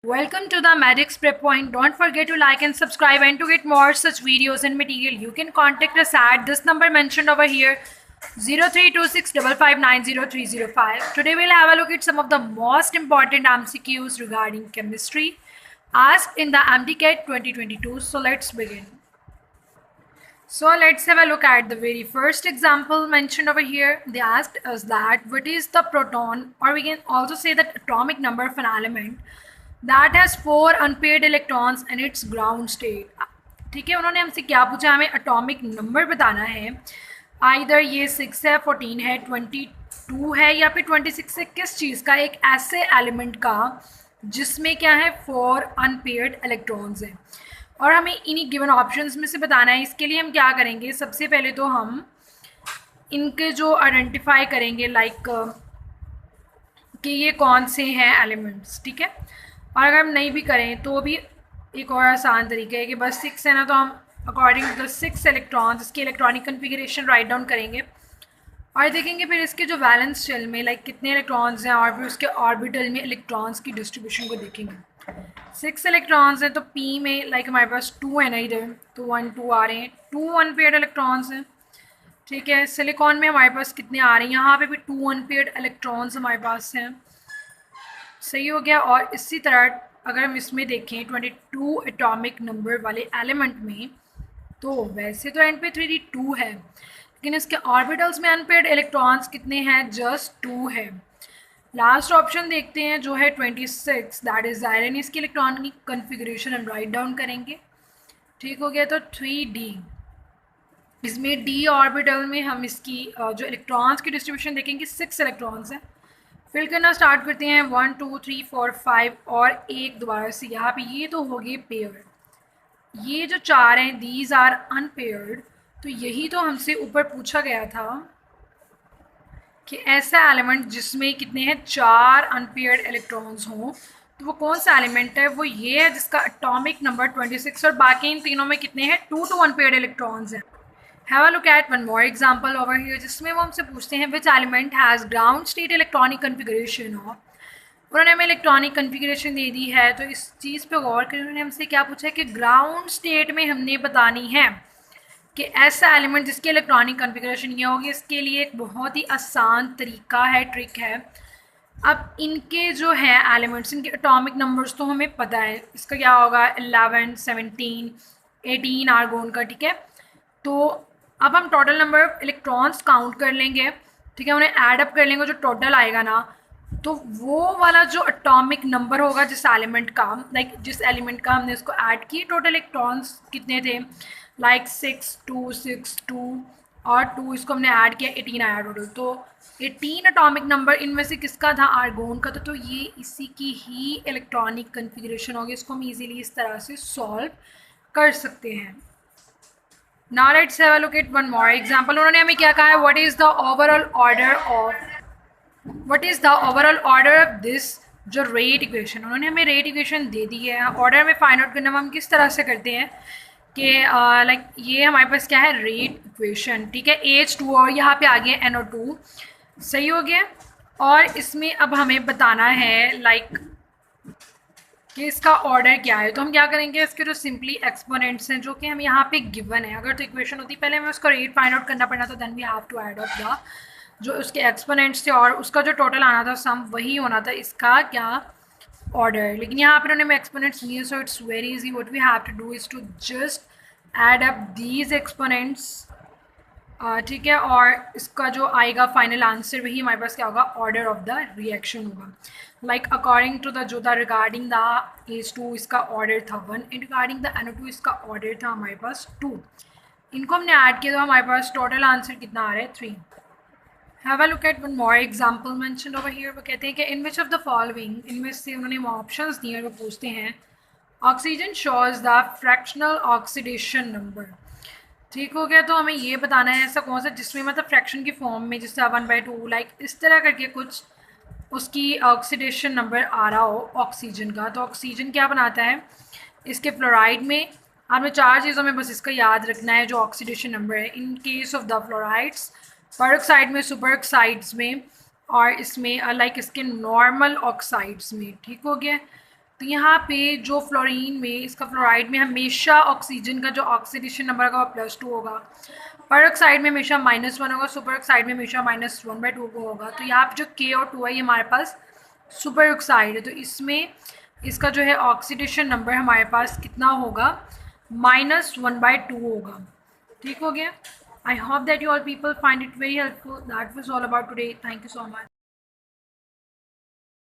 Welcome to the Magic's Prep Point. Don't forget to like and subscribe, and to get more such videos and material, you can contact us at this number mentioned over here, 0326559030. Today we'll have a look at some of the most important MCQs regarding chemistry asked in the MDCAT 2022. So let's begin. So let's have a look at the very first example mentioned over here. They asked us that what is the proton, or we can also say that atomic number of an element that has 4 unpaired electrons in its ground state. ठीक है, उन्होंने हमसे क्या पूछा, हमें atomic number बताना है, either ये 6 है, 14 है, 22 है या फिर 26 है, किस चीज़ का, एक ऐसे एलिमेंट का जिसमें क्या है 4 अनपेयर्ड इलेक्ट्रॉन्स हैं और हमें इन्हीं गिवन ऑप्शंस में से बताना है। इसके लिए हम क्या करेंगे, सबसे पहले तो हम इनके जो आइडेंटिफाई करेंगे लाइक कि ये कौन से हैं एलिमेंट्स, ठीक है। और अगर हम नहीं भी करें तो भी एक और आसान तरीका है कि बस 6 है ना, तो हम अकॉर्डिंग टू द 6 इलेक्ट्रॉन्स इसकी इलेक्ट्रॉनिक कन्फिगरेशन राइट डाउन करेंगे और देखेंगे फिर इसके जो वैलेंस शेल में लाइक कितने इलेक्ट्रॉन्स हैं और फिर उसके ऑर्बिटल में इलेक्ट्रॉन्स की डिस्ट्रीब्यूशन को देखेंगे। 6 इलेक्ट्रॉन्स हैं तो पी में लाइक हमारे पास 2 है ना इधर, तो 1 2 आ रहे हैं, 2 अनपेयर्ड इलेक्ट्रॉन्स हैं, ठीक है। सिलिकॉन में हमारे पास कितने आ रहे हैं, यहाँ पे भी 2 अनपेयर्ड इलेक्ट्रॉन्स हमारे पास हैं, सही हो गया। और इसी तरह अगर हम इसमें देखें 22 एटॉमिक नंबर वाले एलिमेंट में, तो वैसे तो एंड पे 3d2 है लेकिन इसके ऑर्बिटल्स में अनपेयर्ड इलेक्ट्रॉन्स कितने हैं, जस्ट 2 है। लास्ट ऑप्शन देखते हैं जो है 26, दैट इज आयरन, इसकी इलेक्ट्रॉनिक कन्फिगरेशन हम राइट डाउन करेंगे, ठीक हो गया। तो 3d, इसमें d ऑर्बिटल में हम इसकी जो इलेक्ट्रॉन्स की डिस्ट्रीब्यूशन देखेंगे 6 इलेक्ट्रॉन्स हैं। फिल करना स्टार्ट करते हैं, 1 2 3 4 5 और एक दोबारा से यहाँ पे, ये तो हो गए पेयर, ये जो 4 हैं दीज आर अनपेयर्ड। तो यही तो हमसे ऊपर पूछा गया था कि ऐसा एलिमेंट जिसमें कितने हैं 4 अनपेयर्ड इलेक्ट्रॉन्स हों, तो वो कौन सा एलिमेंट है, वो ये है जिसका एटॉमिक नंबर 26 और बाकी इन तीनों में कितने हैं 2 अनपेयर्ड इलेक्ट्रॉन्स हैं। Have a look at one more example over here जिसमें वो हमसे पूछते हैं which element has ground state electronic configuration of, उन्होंने हमें इलेक्ट्रॉनिक कन्फिगरेशन दे दी है। तो इस चीज़ पे गौर करें, उन्होंने हमसे क्या पूछा है कि ग्राउंड स्टेट में हमने बतानी है कि ऐसा एलिमेंट जिसकी इलेक्ट्रॉनिक कन्फिगरेशन ये होगी। इसके लिए एक बहुत ही आसान तरीका है, ट्रिक है। अब इनके जो है एलिमेंट्स, इनके एटॉमिक नंबर्स तो हमें पता है, इसका क्या होगा 11 17 18 आर्गोन का, ठीक है। तो अब हम total number of electrons count कर लेंगे, ठीक है, उन्हें ऐड अप कर लेंगे, जो टोटल आएगा ना, तो वो वाला जो एटॉमिक नंबर होगा जिस एलिमेंट का, लाइक जिस एलिमेंट का हमने उसको ऐड किए, टोटल इलेक्ट्रॉन्स कितने थे, लाइक 6 2 6 2 और 2, इसको हमने ऐड किया 18 आया टोटल। तो 18 एटॉमिक नंबर, इनमें से किसका था, आर्गोन का। तो ये इसी की ही इलेक्ट्रॉनिक कन्फिगरेशन होगी, इसको हम ईजिली इस तरह से सॉल्व कर सकते हैं। Now let's have a look at one more example. उन्होंने हमें क्या कहा है, what is the overall order of this जो rate equation, उन्होंने हमें rate equation दे दी है। ऑर्डर में फाइंड आउट करना हम किस तरह से करते हैं कि लाइक ये हमारे पास क्या है rate equation, ठीक है, H2 और यहाँ पे आ गया NO2, सही हो गया। और इसमें अब हमें बताना है लाइक कि इसका ऑर्डर क्या है। तो हम क्या करेंगे, इसके जो सिंपली एक्सपोनेंट्स हैं जो कि हम यहाँ पे गिवन है, अगर तो इक्वेशन होती पहले हमें उसका रेट फाइंड आउट करना पड़ना, तो then we have to add up the जो उसके एक्सपोनेंट्स थे और उसका जो टोटल आना था सम, वही होना था इसका क्या ऑर्डर। लेकिन यहाँ पर उन्होंने एक्सपोनेंट्स लिए, so it's very easy, what we have to do is to just add up these exponents, ठीक है, और इसका जो आएगा फाइनल आंसर वही हमारे पास क्या होगा, ऑर्डर ऑफ द रिएक्शन होगा। लाइक अकॉर्डिंग टू द जो था रिगार्डिंग द H2 इसका ऑर्डर था 1 एंड रिगार्डिंग द NO2 इसका ऑर्डर था हमारे पास 2। इनको हमने ऐड किया तो हमारे पास टोटल आंसर कितना आ रहा है 3। Have a look at one more example mentioned over here. वो कहते हैं कि इन विच ऑफ द फॉलोइंग, इनमें से उन्होंने ऑप्शंस दिए और वो पूछते हैं oxygen shows the fractional oxidation number, ठीक हो गया। तो हमें ये बताना है ऐसा कौन सा जिसमें मतलब फ्रैक्शन की फॉर्म में, जिससे 1/2 लाइक इस तरह करके कुछ उसकी ऑक्सीडेशन नंबर आ रहा हो ऑक्सीजन का। तो ऑक्सीजन क्या बनाता है, इसके फ्लोराइड में हमें 4 चीज़ों में बस इसका याद रखना है जो ऑक्सीडेशन नंबर है। In case of the fluorides, peroxide में, सुपर ऑक्साइड्स में और इसमें लाइक इसके नॉर्मल ऑक्साइड्स में, ठीक हो गया। तो यहाँ पे जो फ्लोरीन में, इसका फ्लोराइड में हमेशा ऑक्सीजन का जो ऑक्सीडेशन नंबर होगा वो +2 होगा, पर ऑक्साइड में हमेशा -1 होगा, सुपर ऑक्साइड में हमेशा -1/2 होगा। तो यहाँ पे जो K और 2 है ये हमारे पास सुपर ऑक्साइड है, तो इसमें इसका जो है ऑक्सीडेशन नंबर हमारे पास कितना होगा, -1/2 होगा। ठीक हो गया। I hope that you all people find it very helpful. That was all about today. Thank you so much.